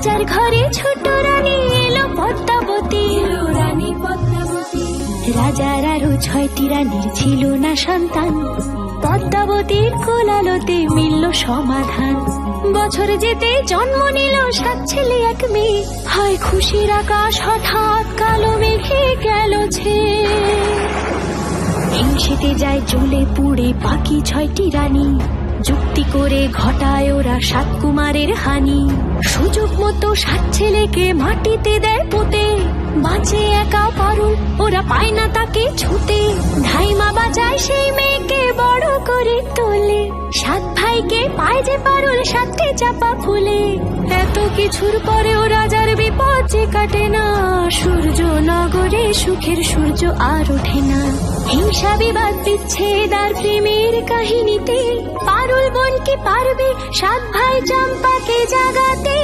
রাজার ঘরে ছোট রানী এলো পদ্মাবতী, রানী পদ্মাবতী। রাজার আরো 6টি রানীর ছিল না সন্তান, পদ্মাবতীর কোলালোতে মিলল সমাধান। বছর যেতে জন্ম নিল 7 ছেলে 1 মেয়ে, হয় খুশির আকাশ হঠাৎ কালো মেঘে গেল ছেয়ে। হিংসেতে যায় জ্বলে পুড়ে বাকি 6টি রানী, যুক্তি করে ঘটায় ওরা 7 কুমারের হানি। সুযোগ মতো 7 ছেলেকে মাটিতে দেয় পুঁতে, বাঁচে একা পারুল, ওরা পায় না তাকে ছুতে। ধাইমা বাঁচায় সেই মেয়েকে বড় করে তোলে, 7 ভাইকে পায় যে পারুল 7টে চাপা ফুলে। এত কিছুর পরেও রাজার বিপদ যে কাটে না, সূর্য নগরে সুখের সূর্য আর ওঠে না। হিংসা বিবাদ বিচ্ছেদ আর প্রেমের কাহিনীতে পারুল বোন কি পারবে 7 ভাই চম্পাকে জাগাতে।